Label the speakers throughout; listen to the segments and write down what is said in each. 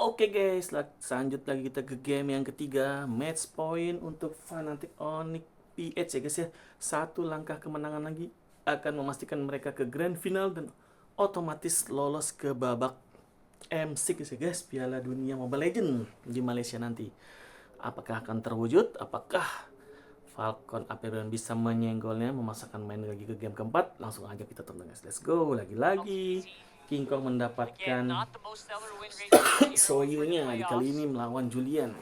Speaker 1: Oke guys, lanjut lagi kita ke game yang ketiga. Match point untuk fanatik Onyx PH ya guys ya. Satu langkah kemenangan lagi akan memastikan mereka ke grand final dan otomatis lolos ke babak M6 ya guys, Piala Dunia Mobile Legends di Malaysia nanti. Apakah akan terwujud? Apakah Falcons Apbren bisa menyenggolnya, memasakkan main lagi ke game keempat? Langsung aja kita tonton guys. Let's go. Lagi-lagi King Kong mendapatkan Soyunya di kali ini melawan Julian.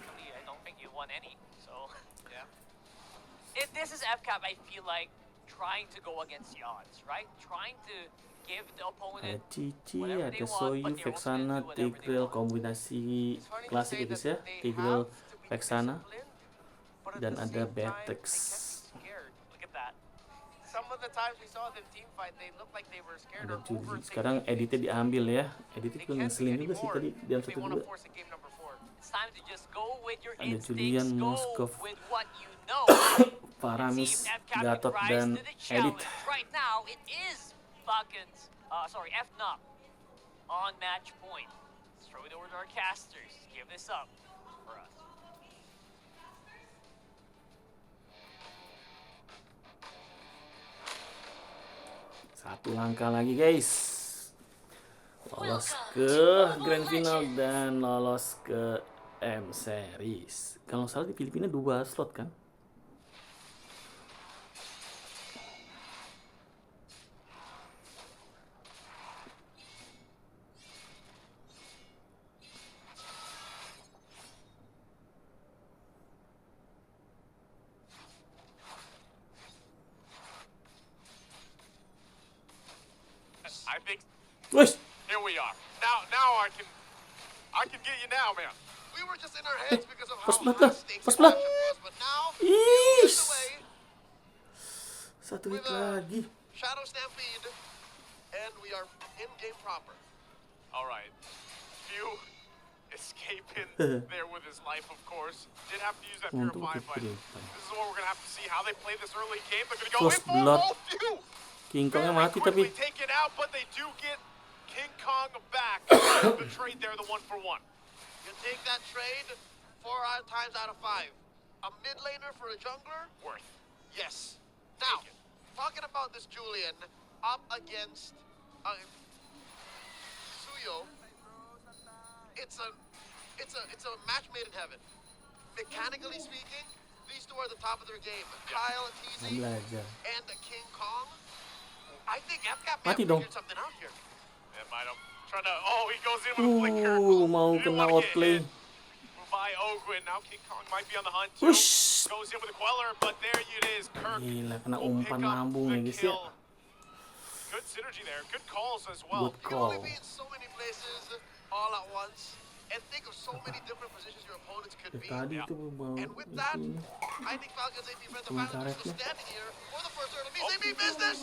Speaker 2: This is FCAP, I feel like, trying to go against the odds, right? Trying to give the opponent
Speaker 1: Ada Cici, ada Soyu, Vexana, Tigreal, kombinasi klasik ya guys ya. Tigreal, Vexana, dan ada Betex. Ada Julie. Sekarang editnya diambil ya. Editnya juga ngeselin juga sih tadi di dalam satu dua. Ada Julian, Moskov, Paramis, Gatot, dan Edit.
Speaker 2: Falcons, Fnop on match point. Let's throw it over to our casters. Give this up for us.
Speaker 1: Satu langkah lagi guys. Lolos ke grand final dan lolos ke M series. Kalau salah di Filipina 2 slot kan?
Speaker 3: I think.
Speaker 1: Wes,
Speaker 3: Here we are. Now I can get you now, man. We were just in our heads because of how high stakes the matchup was, but now
Speaker 1: Ish.
Speaker 3: the way
Speaker 1: Satu hit lagi.
Speaker 3: Shadow Stampede, and we are in game proper. All right. Few escaping there with his life, of course. Did have to use that purify, but this is what we're gonna have to see how they play this early game. They're gonna go
Speaker 1: First
Speaker 3: in for
Speaker 1: blood.
Speaker 3: all few.
Speaker 1: King Kongnya
Speaker 3: Very
Speaker 1: mati
Speaker 3: quickly
Speaker 1: tapi.
Speaker 3: taken out, but they do get King Kong back. The trade there, the 1-for-1. You take that trade 4 times out of 5. A mid laner for a jungler? Worth. Yes. Now, talking about this Julian up against Suyo, it's a match made in heaven. Mechanically speaking, these two are the top of their game. Kyle, TZ,
Speaker 1: Belajar.
Speaker 3: and King Kong. I think FCAP
Speaker 1: Mati
Speaker 3: may have
Speaker 1: dong.
Speaker 3: figured something out here. It might have tried to. Oh, he goes in with a flicker.
Speaker 1: Mau
Speaker 3: He didn't
Speaker 1: kena
Speaker 3: wanna get
Speaker 1: outplay.
Speaker 3: hit by Ogwin. Now King Kong might be on the hunt too.
Speaker 1: Wush.
Speaker 3: Goes in with a queller, but there it is. Kirk
Speaker 1: Gila, kena
Speaker 3: will
Speaker 1: umpan
Speaker 3: pick up
Speaker 1: lambung
Speaker 3: the
Speaker 1: ya guys ya.
Speaker 3: kill. Good synergy there. Good calls as well.
Speaker 1: Good
Speaker 3: You can only
Speaker 1: call.
Speaker 3: be in so many places all at once and think of so many different positions your opponents could be.
Speaker 1: Tadi itu mau
Speaker 3: And with that,
Speaker 1: ini.
Speaker 3: I think Falcons Apbren, the
Speaker 1: Tuh,
Speaker 3: Falcons are still
Speaker 1: karetnya.
Speaker 3: standing here for the first early piece. They mean business.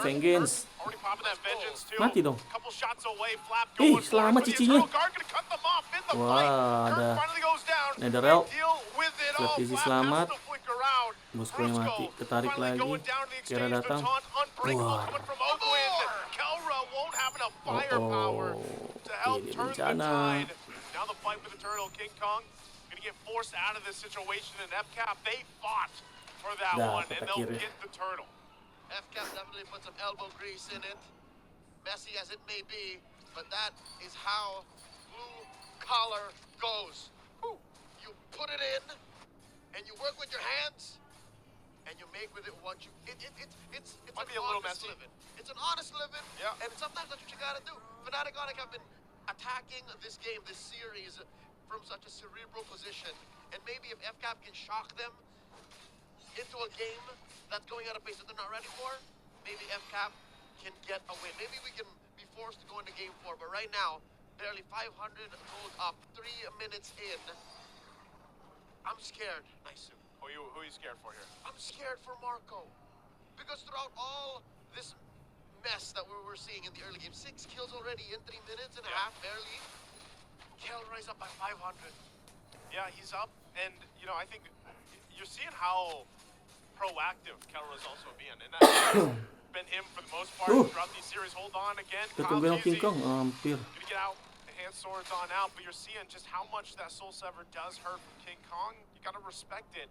Speaker 1: Vengeance.
Speaker 3: Already popping that vengeance too.
Speaker 1: Mati dong.
Speaker 3: Couple shots away, Flap
Speaker 1: Ih,
Speaker 3: going for it,
Speaker 1: selamat
Speaker 3: but the
Speaker 1: cicinya.
Speaker 3: Eternal Guard gonna cut them off in the
Speaker 1: Wah,
Speaker 3: fight.
Speaker 1: ada
Speaker 3: Kirk finally goes down.
Speaker 1: Netherreal.
Speaker 3: They deal with it all.
Speaker 1: Sisi
Speaker 3: Flap
Speaker 1: selamat.
Speaker 3: has to flicker out.
Speaker 1: Musuhnya mati. Ketarik
Speaker 3: finally
Speaker 1: lagi.
Speaker 3: going down to the
Speaker 1: Kira
Speaker 3: exchange. The
Speaker 1: datang.
Speaker 3: taunt unbreakable
Speaker 1: Wah.
Speaker 3: coming from Ogwin. Kelra won't have enough firepower to help
Speaker 1: Ini
Speaker 3: turn the
Speaker 1: bencana.
Speaker 3: tide. Now the fight with Eternal. King Kong gonna get forced out of this situation, and FCAP, they fought for that one, and they'll
Speaker 1: kiri.
Speaker 3: get the turtle. FCAP definitely put some elbow grease in it, messy as it may be, but that is how blue collar goes. You put it in, and you work with your hands, and you make with it what you. It's might be a little messy. Living. It's an honest living, yeah. And sometimes that's what you gotta do. Fnatic Onyx have been attacking this game, this series, from such a cerebral position, and maybe if FCAP can shock them into a game that's going at a pace that they're not ready for, maybe FCAP can get a win. Maybe we can be forced to go into game 4, but right now, barely 500 gold up, 3 minutes in. I'm scared. Nice. Who are you scared for here? I'm scared for Marco. Because throughout all this mess that we were seeing in the early game, 6 kills already in 3 minutes and a half, barely. Kelroy's up by 500. Yeah, he's up, and, you know, I think you're seeing how proactive Kelroy's also being, and that's been him for the most part throughout these series. Hold on again.
Speaker 1: Ketunggu yang King Kong hampir.
Speaker 3: Gonna get out
Speaker 4: hand swords on out, but you're seeing just how much that Soul Sever does hurt from King Kong. You gotta respect it.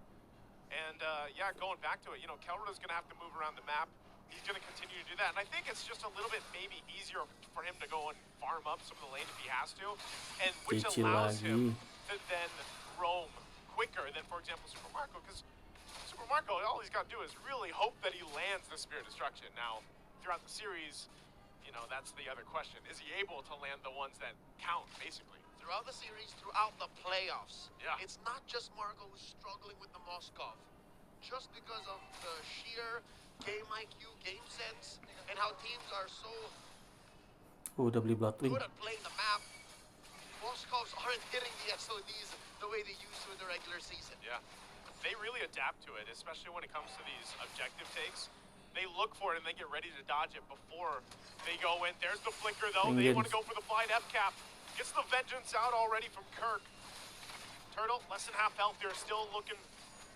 Speaker 4: And yeah, going back to it, you know, Kelra's gonna have to move around the map. He's gonna continue to do that. And I think it's just a little bit maybe easier for him to go and farm up some of the lane if he has to, and which allows him to then roam quicker than, for example, Super Marco, because Super Marco, all he's got to do is really hope that he lands the Spear of Destruction. Now, throughout the series, you know, that's the other question. Is he able to land the ones that count, basically?
Speaker 3: Throughout the series, throughout the playoffs,
Speaker 4: Yeah.
Speaker 3: it's not just Marco who's struggling with the Moskov. Just because of the sheer game IQ, game sense, and how teams are so
Speaker 1: Udah beli Bloodwing.
Speaker 3: good at playing the map, Moskovs aren't hitting the SODs the way they used to in the regular season.
Speaker 4: Yeah. They really adapt to it, especially when it comes to these objective takes. They look for it and they get ready to dodge it before they go in. There's the flicker, though. They want to go for the flying F-cap. Gets the vengeance out already from Kirk. Turtle, less than half health here, still looking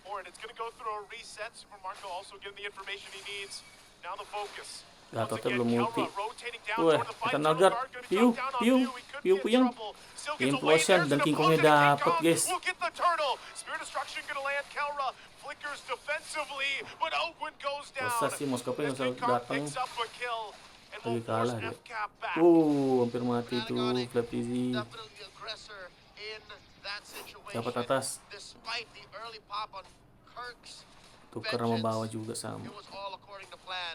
Speaker 4: for it. It's going to go through a reset. Super Marco also getting the information he needs. Now the focus.
Speaker 1: Gato
Speaker 4: Once again,
Speaker 1: belum multi.
Speaker 4: Kelra rotating down
Speaker 1: Wah,
Speaker 4: toward the fight.
Speaker 1: kata
Speaker 4: Turtle
Speaker 1: Nagar.
Speaker 4: guard gonna
Speaker 1: Piu,
Speaker 4: drop down on
Speaker 1: piu,
Speaker 4: He could
Speaker 1: piu,
Speaker 4: be in
Speaker 1: puyeng.
Speaker 4: trouble. Still gets away.
Speaker 1: Implosion
Speaker 4: There's
Speaker 1: dan
Speaker 4: an
Speaker 1: King Kongnya
Speaker 4: implosion. King
Speaker 1: dapet,
Speaker 4: Kong
Speaker 1: guys.
Speaker 4: will get the turtle. Spear Destruction gonna land Kelra. Flickers defensively, but Oakwood goes down.
Speaker 1: Masa sih Moskopnya nggak usah
Speaker 4: King Kong
Speaker 1: datang.
Speaker 4: picks up a kill and
Speaker 1: Lagi
Speaker 4: will force
Speaker 1: kalah dia.
Speaker 4: F-cap back.
Speaker 1: Hampir mati tuh Flap Easy.
Speaker 3: Definitely the aggressor in that situation.
Speaker 1: Dapat atas.
Speaker 3: Despite the early pop on Kirk's
Speaker 1: Tukar sama bawah juga sama.
Speaker 3: it was all according to plan.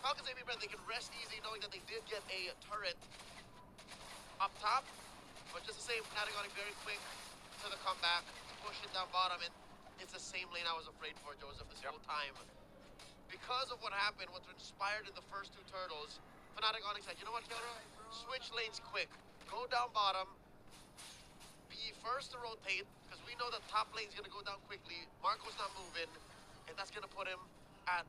Speaker 3: Falcons Apbren, they can rest easy knowing that they did get a turret up top, but just the same, Fnatic got it very quick to the comeback, push it down bottom, and it's the same lane I was afraid for, Joseph, this whole time. Because of what happened, what transpired in the first two turtles, Fnatic Onyx said, you know what, Kelra? Switch lanes quick. Go down bottom. Be first to rotate, because we know that top lane's going to go down quickly. Marco's not moving, and that's going to put him at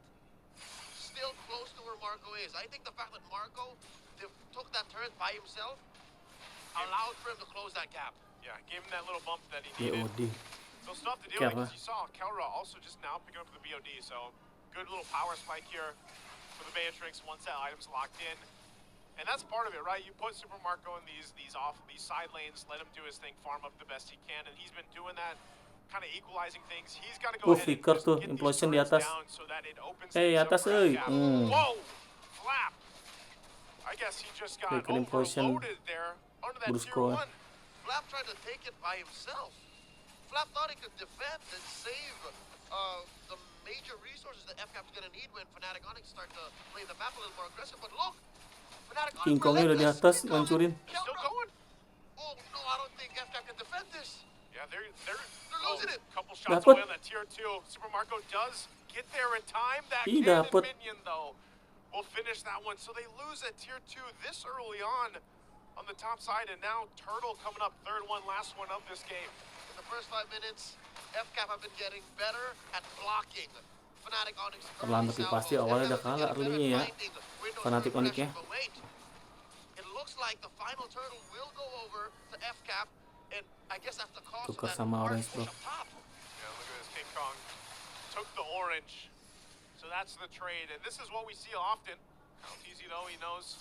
Speaker 3: still close to where Marco is. I think the fact that Marco took that turret by himself allowed for him to close that gap.
Speaker 4: Yeah, gave him that little bump that he needed.
Speaker 1: BOD.
Speaker 4: So stuff to deal with, because you saw Kelra also just now picking up the BOD, so good little power spike here for the Beatrix once that item's locked in. And that's part of it, right? You put Super Marco in these side lanes, let him do his thing, farm up the best he can, and he's been doing that, kind of equalizing things. He's got to go ahead and
Speaker 1: flicker
Speaker 4: just
Speaker 1: tuh,
Speaker 4: get
Speaker 1: implosion di
Speaker 4: these turrets
Speaker 1: atas.
Speaker 4: down so that it opens
Speaker 1: Hey,
Speaker 4: things up
Speaker 1: atas
Speaker 4: for
Speaker 1: euy.
Speaker 4: F-cap. Whoa! Flap! I guess he just got
Speaker 1: Flicker implosion.
Speaker 4: overloaded there under that
Speaker 1: Bruce
Speaker 4: tier
Speaker 1: Cole.
Speaker 4: 1.
Speaker 3: Flap tried to take it by himself. Flap thought he could defend and save the major resources that FCAP's going to need when Fnatic Onyx start to play the map a little more aggressive. But look, Fnatic Onyx
Speaker 1: King Kongnya udah di
Speaker 3: relentless.
Speaker 1: atas, ngancurin.
Speaker 4: Still going?
Speaker 3: Oh no, I don't think FCAP can defend this.
Speaker 4: Yeah, they're
Speaker 3: losing it.
Speaker 4: Couple shots
Speaker 1: Dapat.
Speaker 4: away on that tier 2. Super Marco does get there in time. That
Speaker 1: Ih,
Speaker 4: cannon
Speaker 1: dapat.
Speaker 4: minion, though, will finish that one. So they lose at tier 2 this early on the top side. And now Turtle coming up third one, last one of this game.
Speaker 3: In the first 5 minutes, FCAP have been getting better at blocking Fnatic Onyx.
Speaker 1: Perlahan tapi pasti awalnya udah kalah early-nya ya. Fnatic Onyx-nya.
Speaker 3: But wait, it looks like the final turtle will go over to FCAP, and I guess that's the cost of
Speaker 1: Tukar
Speaker 3: that
Speaker 1: sama
Speaker 3: hard
Speaker 1: orange,
Speaker 3: push
Speaker 1: bro.
Speaker 3: up top.
Speaker 4: Yeah, look at this. King Kong took the orange. So that's the trade. And this is what we see often. LTZ, though, he knows.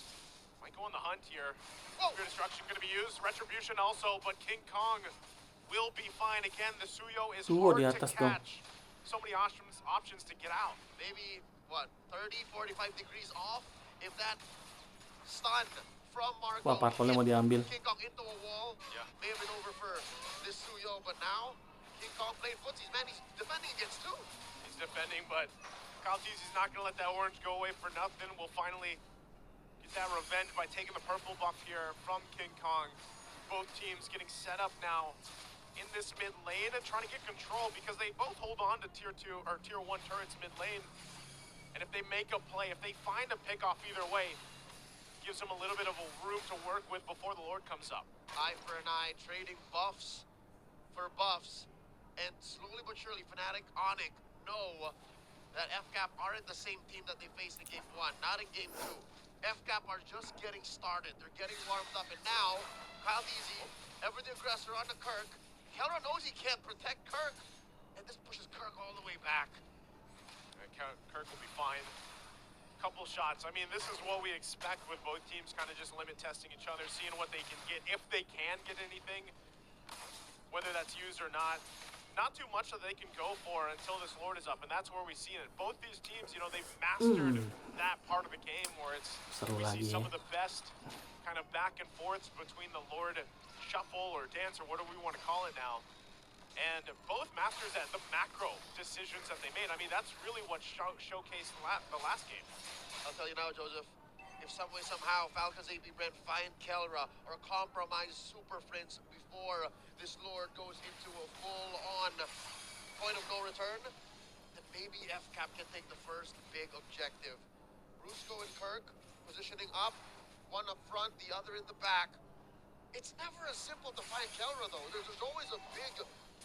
Speaker 4: Might go on the hunt here. Spear Destruction going to be used. Retribution also, but King Kong will be fine. Again, the Suyo is
Speaker 1: Tuh,
Speaker 4: hard
Speaker 1: di
Speaker 4: to
Speaker 1: atas dong.
Speaker 4: catch. So many options to get out.
Speaker 3: Maybe, what, 30, 45 degrees off? If that stun from Marco
Speaker 1: Wah, partolnya mau diambil.
Speaker 3: King Kong into a wall,
Speaker 4: Yeah.
Speaker 3: may have been over for this Suyo, but now King Kong playing footsies. Man, he's defending against two.
Speaker 4: He's defending, but Kaltizi's not going to let that orange go away for nothing. We'll finally get that revenge by taking the purple buff here from King Kong. Both teams getting set up now in this mid lane and trying to get control because they both hold on to tier 2 or tier 1 turrets mid lane. And if they make a play, if they find a pick off either way, gives them a little bit of a room to work with before the Lord comes up.
Speaker 3: Eye for an eye, trading buffs for buffs. And slowly but surely, Fnatic Onyx know that FCAP aren't the same team that they faced in Game 1, not in Game 2. FCAP are just getting started. They're getting warmed up. And now, Kyle Easy, ever the aggressor on the Kirk. Kelra knows he can't protect Kirk. And this pushes Kirk all the way back.
Speaker 4: Kirk will be fine. couple shots. I mean, this is what we expect with both teams kind of just limit testing each other, seeing what they can get, if they can get anything, whether that's used or not. Not too much that they can go for until this Lord is up, and that's where we see it. Both these teams, you know, they've mastered that part of the game where it's we see some of the best kind of back and forths between the Lord shuffle or dance or whatever we want to call it now. And both masters at the macro decisions that they made. I mean, that's really what showcased the last game.
Speaker 3: I'll tell you now, Joseph, if some way, somehow, Falcons Apbren find Kelra or compromise Super Friends before this Lord goes into a full-on point of no return, then maybe FCAP can take the first big objective. Brusco and Kirk positioning up, one up front, the other in the back. It's never as simple to find Kelra, though. There's always a big,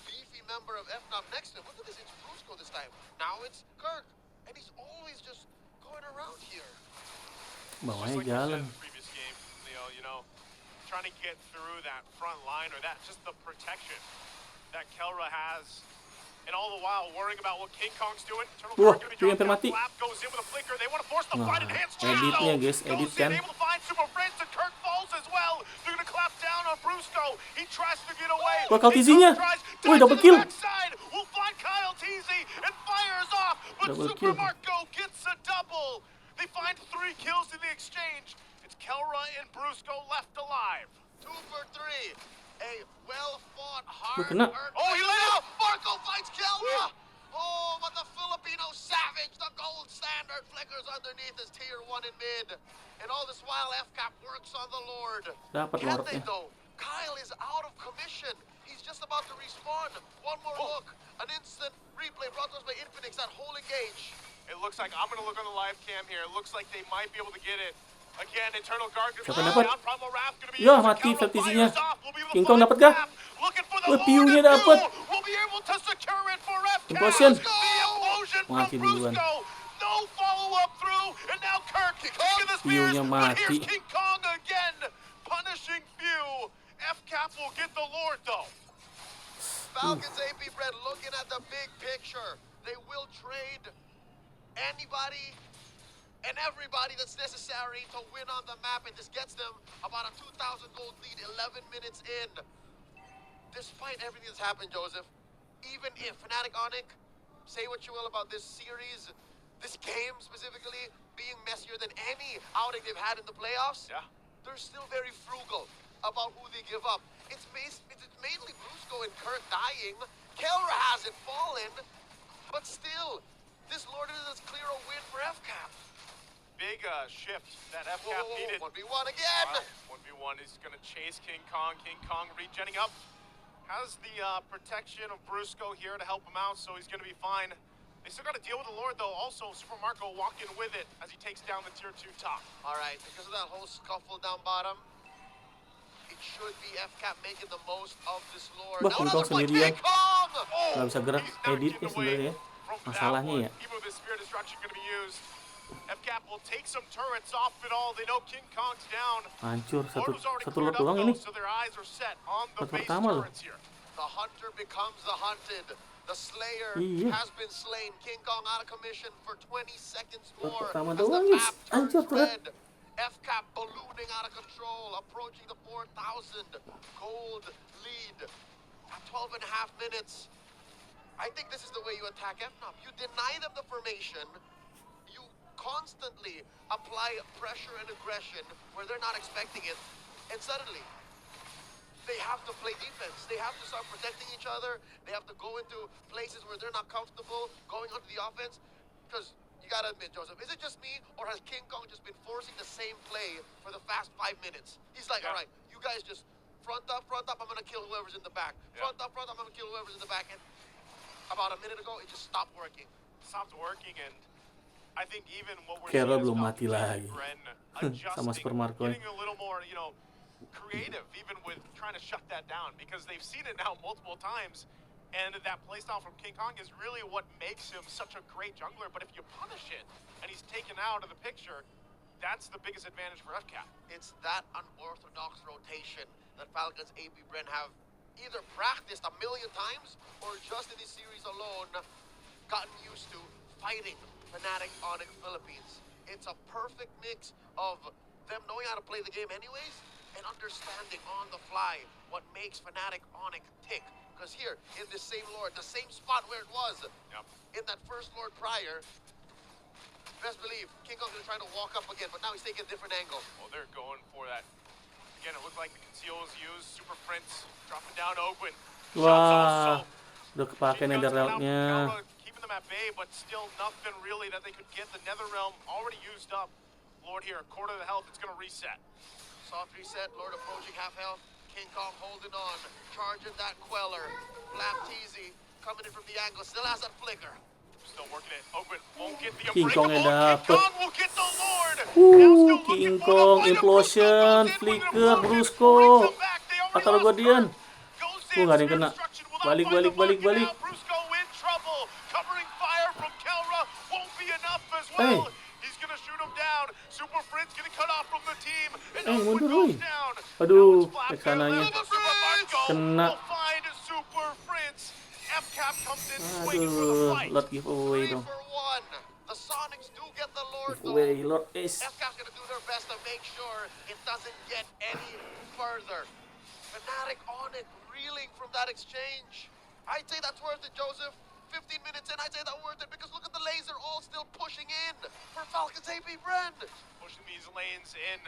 Speaker 3: beefy member of Fnop next to him. Look at this, it's Brusco this time. Now it's Kirk, and he's always just going around here.
Speaker 1: Bawahnya
Speaker 4: Just like
Speaker 1: jalan.
Speaker 4: we said in the previous game, Leo, you know, trying to get through that front line or that just the protection that Kelra has. And all the while worrying about what King Kong's doing.
Speaker 1: Wah,
Speaker 4: Turtle
Speaker 1: dia mati.
Speaker 4: Flap goes in with a flicker. They want to force the
Speaker 1: Nah,
Speaker 4: fight enhanced
Speaker 1: editnya guys, edit kan.
Speaker 4: able to find Super Friends and Kirk falls as well. They're going to clap down on Brusco. He tries to get away.
Speaker 1: Wah, Kyle TZ-nya. Wih, double kill.
Speaker 4: We'll find Kyle TZ and fires off. But
Speaker 1: Double
Speaker 4: Super
Speaker 1: kill.
Speaker 4: Marco gets a double. They find 3 kills in the exchange. It's Kelra and Brusco left alive.
Speaker 3: 2 for 3. A well-fought, hard
Speaker 1: kena.
Speaker 4: Oh, he let out!
Speaker 3: Marco finds Kelra! Oh, but the Filipino savage, the gold standard, flickers underneath his tier 1 in mid. And all this while, FCAP works on the Lord.
Speaker 1: Dapat
Speaker 3: Can they,
Speaker 1: Lordnya.
Speaker 3: though? Kyle is out of commission. He's just about to respawn. One more look. An instant replay brought to us by Infinix, that whole engage.
Speaker 4: It looks like, I'm going to look on the live cam here. It looks like they might be able to get it. Again, internal guard going to
Speaker 1: Siapa
Speaker 4: be
Speaker 1: dapat?
Speaker 4: down. Primal Wrath going to be
Speaker 1: Ya,
Speaker 4: used.
Speaker 1: mati
Speaker 4: Kelra
Speaker 1: Vertisinya.
Speaker 4: fires off. We'll be able to
Speaker 1: King Kong
Speaker 4: find
Speaker 1: dapat kah?
Speaker 4: Flap. Looking for the
Speaker 1: Wah,
Speaker 4: Lord
Speaker 1: piunya
Speaker 4: and
Speaker 1: dapat.
Speaker 4: Bill. We'll be able to secure it for FCAP.
Speaker 1: Implosion.
Speaker 4: The implosion from
Speaker 1: Mati duluan.
Speaker 4: Brusco. No follow-up through. And now Kirk kicking the spears.
Speaker 1: Piunya
Speaker 4: But
Speaker 1: mati.
Speaker 4: here's King Kong again. Punishing few. FCAP will get the Lord, though.
Speaker 3: Falcons Apbren looking at the big picture. They will trade anybody and everybody that's necessary to win on the map, and this gets them about a 2,000 gold lead 11 minutes in. Despite everything that's happened, Joseph, even if Fnatic Onic, say what you will about this series, this game specifically being messier than any outing they've had in the playoffs,
Speaker 4: Yeah.
Speaker 3: they're still very frugal about who they give up. It's mainly Brusco and Kirk dying. Kelra hasn't fallen, but still, this Lord is as clear a win for FCAP.
Speaker 4: Big shift that FCAP needed.
Speaker 3: 1v1 again.
Speaker 4: Wow. 1v1 is going to chase King Kong. King Kong regenning up. Has the protection of Brusco here to help him out, so he's going to be fine. They still got to deal with the Lord, though. Also, Super Marco walking with it as he takes down the tier 2 top.
Speaker 3: All right, because of that whole scuffle down bottom, it should be FCAP making the most of this Lord.
Speaker 1: Wah, King Kong sendirian.
Speaker 3: King Kong!
Speaker 1: Nggak bisa gerak editnya sebenarnya. Masalahnya ya.
Speaker 4: Even with the Spear Destruction going to be used, FCAP will take some turrets off it all. They know King Kong's down.
Speaker 1: Hancur
Speaker 4: Lord was already
Speaker 1: satu lot
Speaker 4: cleared up,
Speaker 1: doang
Speaker 4: though,
Speaker 1: ini.
Speaker 4: so their eyes are set on the
Speaker 1: Lot
Speaker 4: base
Speaker 1: pertama loh.
Speaker 4: turrets here.
Speaker 3: The hunter becomes the hunted. The Slayer
Speaker 1: Iya.
Speaker 3: has been slain. King Kong out of commission for 20 seconds
Speaker 1: Lot
Speaker 3: more.
Speaker 1: pertama
Speaker 3: As the
Speaker 1: doang guys.
Speaker 3: map
Speaker 1: Hancur
Speaker 3: turns
Speaker 1: turret.
Speaker 3: red. FCAP ballooning out of control, approaching the 4,000 gold lead at 12 and a half minutes. I think this is the way you attack Fnop. You deny them the formation. You constantly apply pressure and aggression where they're not expecting it. And suddenly, they have to play defense. They have to start protecting each other. They have to go into places where they're not comfortable going onto the offense. Because you gotta admit, Joseph, is it just me, or has King Kong just been forcing the same play for the fast 5 minutes? He's like,
Speaker 4: Yeah.
Speaker 3: all right, you guys just front up, I'm gonna kill whoever's in the back.
Speaker 4: Yeah.
Speaker 3: Front up, I'm gonna kill whoever's in the back. And about a minute ago, it just stopped working.
Speaker 4: Stopped working, and I think even what we're
Speaker 1: Kelra
Speaker 4: seeing is
Speaker 1: belum
Speaker 4: Falcons
Speaker 1: mati lagi.
Speaker 4: Apbren
Speaker 1: Sama
Speaker 4: adjusting,
Speaker 1: Super Marco.
Speaker 4: getting a little more, creative, even with trying to shut that down, because they've seen it now multiple times, and that playstyle from King Kong is really what makes him such a great jungler. But if you punish it, and he's taken out of the picture, that's the biggest advantage for FCAP.
Speaker 3: It's that unorthodox rotation that Falcons Apbren have either practiced a million times or just in this series alone gotten used to fighting Fnatic Onic Philippines. it's a perfect mix of them knowing how to play the game anyways and understanding on the fly what makes Fnatic Onyx tick. Because here, in this same Lord, the same spot where it was, in that first Lord prior, best believe King Kong's gonna try to walk up again, but now he's taking a different angle.
Speaker 4: Well, they're going for that. Again, it looked like the conceal was used. Super Prince dropping down open.
Speaker 1: Wah, udah kepake netherrealm-nya.
Speaker 4: Keeping them at bay, but still nothing really that they could get. The Netherrealm already used up. Lord here, a quarter of the health. It's gonna reset.
Speaker 3: Soft reset, Lord approaching half health. King Kong holding on, charging that Queller. Flap Teasy coming in from the angle, still has that flicker.
Speaker 4: Still working it. Open, won't get the
Speaker 1: King Kong
Speaker 4: unbreakable.
Speaker 1: yang
Speaker 4: King
Speaker 1: dapet.
Speaker 4: Kong will get the Lord. Now still
Speaker 1: King
Speaker 4: looking for
Speaker 1: Kong,
Speaker 4: the fight.
Speaker 1: implosion,
Speaker 4: Brusco goes in with an
Speaker 1: flicker,
Speaker 4: implosion,
Speaker 1: Brusco.
Speaker 4: brings him back. They already
Speaker 1: Atau
Speaker 4: lost
Speaker 1: Guardian.
Speaker 4: Kurt. Goes in,
Speaker 1: Nggak ada yang
Speaker 4: spear
Speaker 1: kena.
Speaker 4: destruction will not
Speaker 1: Balik,
Speaker 4: find the
Speaker 1: balik, balik,
Speaker 4: mark, and
Speaker 1: balik.
Speaker 4: now Brusco in trouble. Covering fire from Kelra won't be enough as well.
Speaker 1: Hey.
Speaker 4: He's gonna shoot him down. Super Prince getting cut off from the team. And
Speaker 1: mundur,
Speaker 4: Owen goes
Speaker 1: woi.
Speaker 4: down.
Speaker 1: Aduh,
Speaker 4: Now it's Flap
Speaker 1: ke sananya.
Speaker 4: there. Super Marco
Speaker 1: Kena.
Speaker 4: will find Super Prince. FCAP comes in swinging for the
Speaker 1: Aduh,
Speaker 4: fight.
Speaker 1: Lord giveaway
Speaker 3: 3
Speaker 1: dong.
Speaker 3: for 1. The Sonics do get the Lord though.
Speaker 1: Giveaway, Lord Ace.
Speaker 3: FCAP's gonna do their best to make sure it doesn't get any further. Fnatic on it, reeling from that exchange. I'd say that's worth it, Joseph. 15 minutes in, I'd say that's worth it because look at the laser all still pushing in for Falcons Apbren.
Speaker 4: Pushing these lanes in.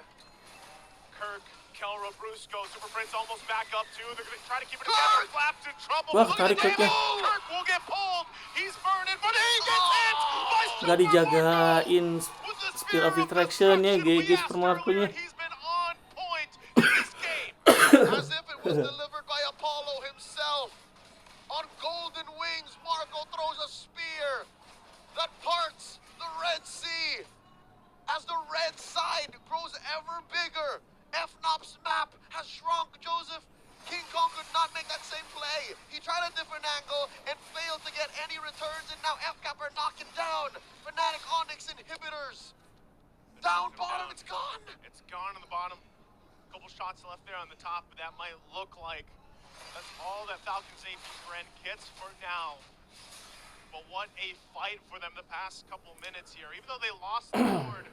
Speaker 4: Kirk, Kelra, Brusco, Super Prince almost back up too. They're going to try to keep it together. Flap's in trouble.
Speaker 1: Wah,
Speaker 4: Look at
Speaker 1: tarik
Speaker 4: the
Speaker 1: Kirknya.
Speaker 4: damage. Kirk will get pulled. He's burning, but he gets hit by Super
Speaker 1: Nggak dijagain
Speaker 4: With the
Speaker 1: Spear of
Speaker 4: Destruction,
Speaker 1: Distraction-nya,
Speaker 4: we
Speaker 1: GG
Speaker 4: asked
Speaker 1: Super Marco-nya.
Speaker 4: earlier, he's been on point in this game.
Speaker 3: As if it was delivered by Apollo himself. On golden wings, Marco throws a spear that parts the Red Sea. As the red side grows ever bigger, Fnop's map has shrunk, Joseph. King Kong could not make that same play. He tried a different angle and failed to get any returns, and now FCAP are knocking down Fnatic Onyx inhibitors. Down bottom, it's gone.
Speaker 4: It's gone on the bottom. Couple shots left there on the top, but that might look like that's all that Falcons Apbren gets for now. But what a fight for them the past couple minutes here. Even though they lost the board,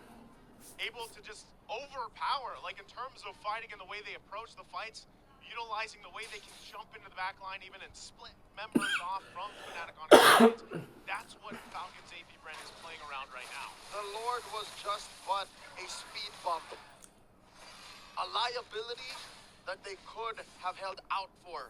Speaker 4: able to just overpower, like in terms of fighting and the way they approach the fights, utilizing the way they can jump into the back line even and split members off from Fnatic on fights. That's what Falcons Apbren is playing around right now.
Speaker 3: The Lord was just but a speed bump. A liability that they could have held out for.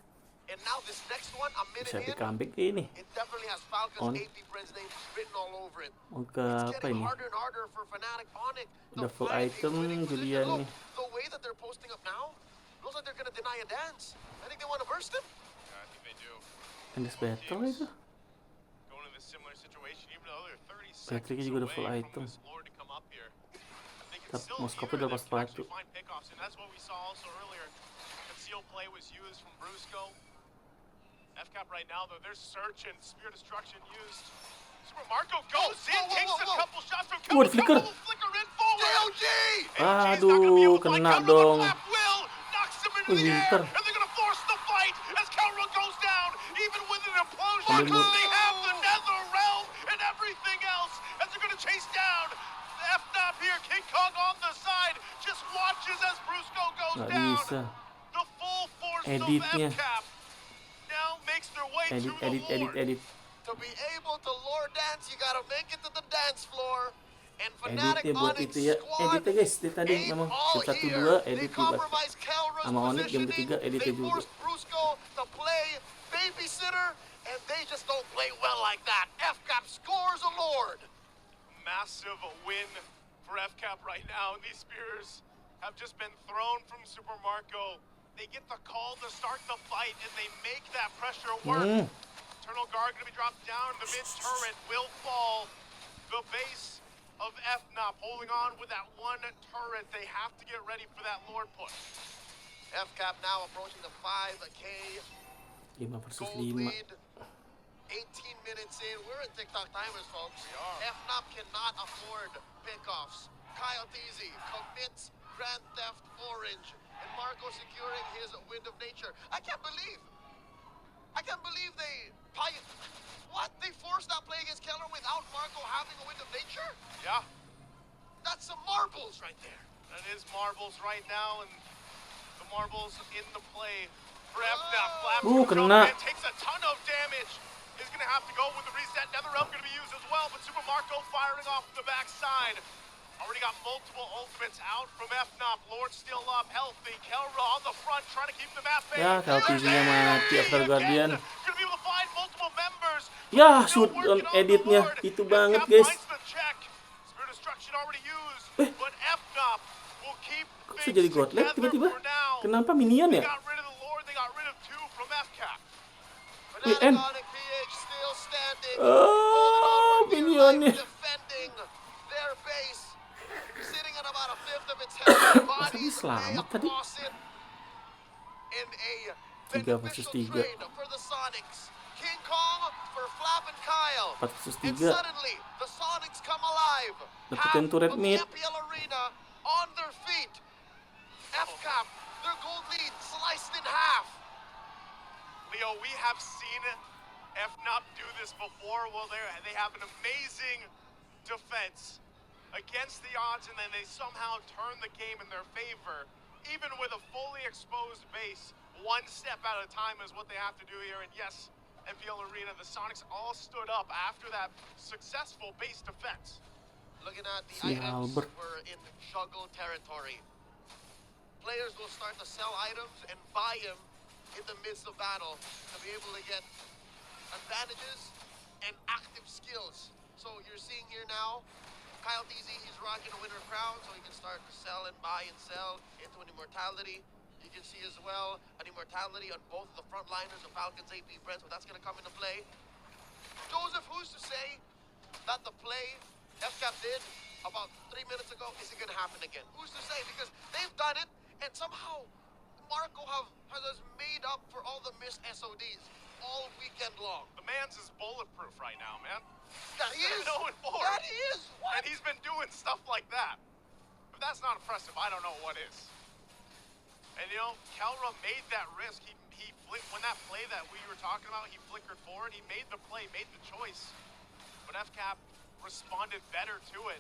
Speaker 3: And now this next one, a minute
Speaker 1: Bisa
Speaker 3: in,
Speaker 1: di-comeback ini.
Speaker 3: it definitely has Falcons
Speaker 1: On.
Speaker 3: Apbren's name written all over it.
Speaker 1: Mau ke
Speaker 3: It's
Speaker 1: apa
Speaker 3: getting
Speaker 1: ini?
Speaker 3: harder and harder for Fnatic on it.
Speaker 1: Udah full
Speaker 3: fight
Speaker 1: item,
Speaker 3: is winning position.
Speaker 1: Julian
Speaker 3: Look,
Speaker 1: nih.
Speaker 3: the way that they're posting up now, looks like they're gonna deny a dance. I think they want to burst him.
Speaker 4: Yeah, I think they do.
Speaker 1: Endless battle itu.
Speaker 4: Going in a similar situation, even though they're 30
Speaker 1: Patrick
Speaker 4: seconds
Speaker 1: juga udah full
Speaker 4: away
Speaker 1: item.
Speaker 4: from this Lord to come up here. I think
Speaker 1: Tapi
Speaker 4: it's still
Speaker 1: mau
Speaker 4: here
Speaker 1: scope-nya udah
Speaker 4: that
Speaker 1: pas
Speaker 4: can actually
Speaker 1: sepatu.
Speaker 4: find pickoffs, and that's what we saw also earlier. Conceal play was used from Brusco. FCAP right now, though, they're searching. Spear destruction used. Super Marco goes in, takes a couple shots from
Speaker 1: Wah, flicker.
Speaker 4: flicker in forward.
Speaker 3: DOG!
Speaker 4: AOG is not gonna be able to find
Speaker 1: kena
Speaker 4: Kelra, but
Speaker 1: dong.
Speaker 4: Flap will knocks him into
Speaker 1: Wih,
Speaker 4: the air,
Speaker 1: Winter.
Speaker 4: and they're gonna force the fight as Kelra goes down, even with an implosion.
Speaker 1: Ambil dulu.
Speaker 4: They have the Nether Realm and everything else, as they're gonna chase down the Fnop here. King Kong on the side, just watches as Brusco goes
Speaker 1: Nggak
Speaker 4: down.
Speaker 1: bisa.
Speaker 4: The full force
Speaker 1: Editnya.
Speaker 4: of FCAP now makes their way
Speaker 1: Edit,
Speaker 4: through the Lord.
Speaker 1: edit.
Speaker 3: To be able to lure dance, you gotta make it to the dance floor. And Fnatic
Speaker 1: Editnya buat
Speaker 3: Onyx
Speaker 1: itu ya.
Speaker 3: squad
Speaker 1: Editnya guys, dia tadi
Speaker 3: ain't
Speaker 1: memang
Speaker 3: all
Speaker 1: game 1-2
Speaker 3: here. They
Speaker 1: edit juga.
Speaker 3: compromise Kelra's
Speaker 1: Sama Onyx game
Speaker 3: positioning.
Speaker 1: 3 editnya
Speaker 3: They
Speaker 1: juga.
Speaker 3: forced Brusco to play babysitter, and they just don't play well like that. FCAP scores a Lord.
Speaker 4: Massive win for FCAP right now, and these spears have just been thrown from Super Marco. They get the call to start the fight, and they make that pressure work. Eternal Guard gonna be dropped down. The mid turret will fall. The base of Fnop holding on with that one turret. They have to get ready for that Lord push.
Speaker 3: FCAP now approaching the 5K
Speaker 1: 5 versus
Speaker 3: gold
Speaker 1: 5.
Speaker 3: lead. 18 minutes in, we're in TikTok timers, folks.
Speaker 4: We are.
Speaker 3: Fnop cannot afford pickoffs. Kyle Teasy commits Grand Theft Orange, and Marco securing his Wind of Nature. I can't believe they what? They forced that play against Keller without Marco having a Wind of Nature?
Speaker 4: Yeah.
Speaker 3: That's some marbles right there.
Speaker 4: That is marbles right now, and the marbles in the play for Fnop. Flaps gonna jump
Speaker 1: kena.
Speaker 4: in, takes a ton of damage. He's gonna have to go with the reset. Nether Realm gonna be used as well, but Super Marco firing off the backside. Already got multiple ultimates out from Fnop. Lord still up, healthy. Kelra on the front, trying to keep the map fading.
Speaker 1: Ya, Kaltizinya mati after Guardian.
Speaker 4: Gonna be able to find multiple members.
Speaker 1: Ya,
Speaker 4: Still
Speaker 1: shoot
Speaker 4: working
Speaker 1: on
Speaker 4: the
Speaker 1: editnya
Speaker 4: Lord.
Speaker 1: itu
Speaker 4: Fnop
Speaker 1: banget, guys.
Speaker 4: finds the check. Spirit Destruction already used, but Fnop will keep
Speaker 1: Kok bisa
Speaker 4: things
Speaker 1: jadi godlike
Speaker 4: together
Speaker 1: tiba-tiba?
Speaker 4: for now.
Speaker 1: Kenapa minion
Speaker 4: They
Speaker 1: ya?
Speaker 4: got rid of the Lord, they got rid of 2 from FCAP.
Speaker 1: Wih, N.
Speaker 3: Fnatic PH still standing.
Speaker 1: Oh,
Speaker 3: Holding on for dear
Speaker 1: minionnya.
Speaker 3: life, defending their base. Sitting at about a fifth of its health. Bodies lay
Speaker 1: selamat tadi?
Speaker 3: across it. In a
Speaker 1: 3 versus
Speaker 3: beneficial
Speaker 1: 3.
Speaker 3: trade for the Sonics. King Kong for Flap and Kyle.
Speaker 1: 4 versus
Speaker 3: And
Speaker 1: 3.
Speaker 3: suddenly, the Sonics come alive.
Speaker 1: Dapetin
Speaker 3: Half
Speaker 1: turret
Speaker 3: of
Speaker 1: mid.
Speaker 3: the MPL arena on their feet. FCAP, their gold lead sliced in half.
Speaker 4: Leo, we have seen Fnop do this before. Well, they have an amazing defense against the odds, and then they somehow turn the game in their favor. Even with a fully exposed base, one step at a time is what they have to do here. And yes, MPL Arena, the Sonics all stood up after that successful base defense.
Speaker 3: Looking at the
Speaker 1: Si
Speaker 3: items,
Speaker 1: Albert.
Speaker 3: we're in juggle territory. Players will start to sell items and buy them in the midst of battle to be able to get advantages and active skills. So you're seeing here now, Kyle DZ, he's rocking a winter crown, so he can start to sell and buy and sell into an immortality. You can see as well an immortality on both of the frontliners of Falcons Apbren, so that's going to come into play. Joseph, who's to say that the play FCAP did about 3 minutes ago isn't going to happen again? Who's to say? Because they've done it, and somehow Marco has made up for all the missed SODs all weekend long.
Speaker 4: The man's is bulletproof right now, man.
Speaker 3: That he is.
Speaker 4: 0-4.
Speaker 3: That he is. What?
Speaker 4: And he's been doing stuff like that. If that's not impressive, I don't know what is. And you know, Kelra made that risk. He flicked when that play that we were talking about, he flickered forward. He made the play, made the choice. But FCAP responded better to it.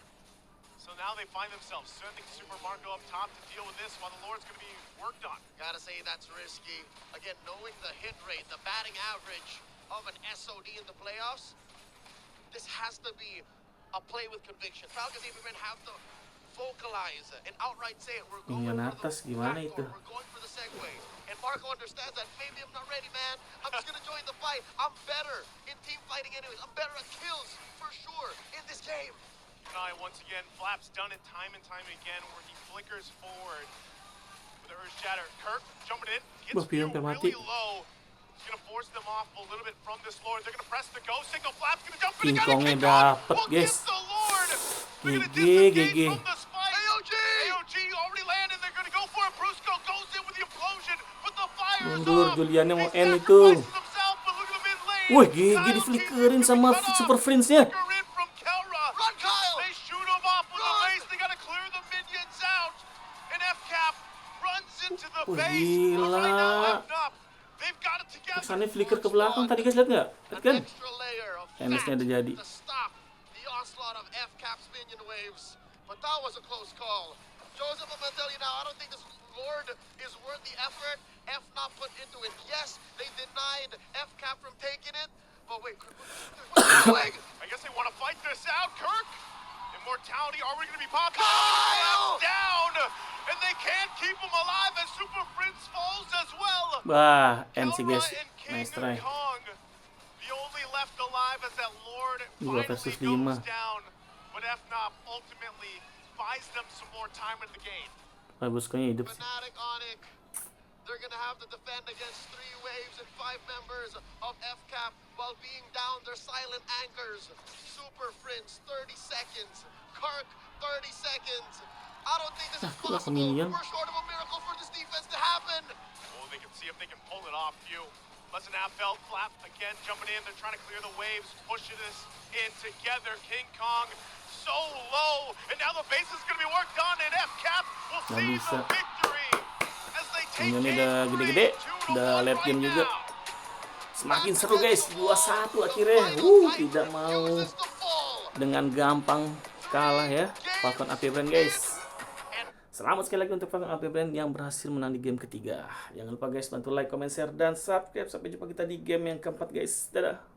Speaker 4: So now they find themselves sending Super Marco up top to deal with this while the Lord's going to be worked on.
Speaker 3: Gotta say that's risky. Again, knowing the hit rate, the batting average of an SOD in the playoffs, this has to be a play with conviction. Falcons Apbren have to vocalize and outright say it. We're going
Speaker 1: Minion
Speaker 3: for the
Speaker 1: atas gimana
Speaker 3: backdoor.
Speaker 1: itu?
Speaker 3: We're going for the segue. And Marco understands that maybe I'm not ready, man. I'm just gonna join the fight. I'm better in team fighting anyways. I'm better at kills for sure in this game.
Speaker 4: Once again, Flap's done it time and time again where he flickers forward with the Earth Shatter. Kirk jumping in, gets
Speaker 1: Wah,
Speaker 4: you
Speaker 1: Biar
Speaker 4: really
Speaker 1: mati.
Speaker 4: low. He's going to force them off a little bit from this Lord. They're going to press the go signal. Flap's going to jump in
Speaker 1: King
Speaker 4: again.
Speaker 1: Kongnya
Speaker 4: King Kong
Speaker 1: dapet,
Speaker 4: will
Speaker 1: guys.
Speaker 4: get the Lord. They're going to
Speaker 1: GG.
Speaker 4: disengage from this fight.
Speaker 3: AOG!
Speaker 4: AOG already landed. They're going to go for it. Brusco goes in with the implosion, but the fire is
Speaker 1: Mundur,
Speaker 4: off.
Speaker 1: Juliannya mau
Speaker 4: They
Speaker 1: end itu.
Speaker 4: sacrifice themselves, but look at them in lane.
Speaker 1: Wih, GG
Speaker 4: Kyle
Speaker 1: diflickerin
Speaker 4: Keith
Speaker 1: sama
Speaker 4: cut off.
Speaker 1: Super Friends-nya.
Speaker 4: Flicker in from Kelra.
Speaker 3: Run, Kyle!
Speaker 4: They shoot him off with the
Speaker 3: Run!
Speaker 4: base. They gotta clear the minions out. And FCAP runs into the
Speaker 1: Wah,
Speaker 4: base. But right
Speaker 1: gila.
Speaker 4: now, Fnop, they've got it together.
Speaker 1: Kesannya flicker ke belakang tadi, guys, lihat nggak? Lihat kan?
Speaker 3: An extra layer of
Speaker 1: NS-nya udah jadi.
Speaker 3: to stop the onslaught of FCAP's minion waves. But that was a close call. Joseph, I'm gonna tell you now, I don't think this Lord is worth the effort Fnop put into it. Yes, they denied FCAP from taking it, but wait, what's he doing?
Speaker 4: I guess they want to fight this out, Kirk. Immortality already going to be popping.
Speaker 3: Kyle!
Speaker 4: Down, and they can't keep him alive as Super Prince falls as well.
Speaker 1: Wah, end sih,
Speaker 4: Kelra
Speaker 1: guys.
Speaker 4: and King
Speaker 1: Nice try.
Speaker 4: Kong, the only left alive as that Lord
Speaker 1: 2
Speaker 4: finally
Speaker 1: versus
Speaker 4: goes
Speaker 1: 5.
Speaker 4: down. But Fnop ultimately buys them some more time in the game.
Speaker 1: Bagusnya hidup sih.
Speaker 3: Fnatic Onyx, they're gonna have to defend against 3 waves and 5 members of FCAP while being down their silent anchors. Super Friends, 30 seconds. Kirk, 30 seconds. I don't think this is
Speaker 1: Lah,
Speaker 3: possible.
Speaker 1: minion.
Speaker 3: We're short of a miracle for this defense to happen.
Speaker 4: Well, they can see if they can pull it off, you. Lesson Felt Flap again jumping in. They're trying to clear the waves, pushing this in together. King Kong so low, and now the base is going to be worked on, and FCAP will
Speaker 1: Nggak
Speaker 4: see
Speaker 1: bisa.
Speaker 4: the victory as they take
Speaker 1: Ini
Speaker 4: game
Speaker 1: udah
Speaker 4: 3,
Speaker 1: gede-gede,
Speaker 4: 2-1
Speaker 1: udah late game
Speaker 4: right
Speaker 1: juga.
Speaker 4: now.
Speaker 1: Semakin seru, guys. 2-1 akhirnya. Tidak mau
Speaker 3: Uses the fall.
Speaker 1: dengan gampang kalah ya Falcons Apbren guys. Selamat sekali lagi untuk Falcons Apbren yang berhasil menang di game ketiga. Jangan lupa guys bantu like, comment, share, dan subscribe. Sampai jumpa kita di game yang keempat guys. Dadah.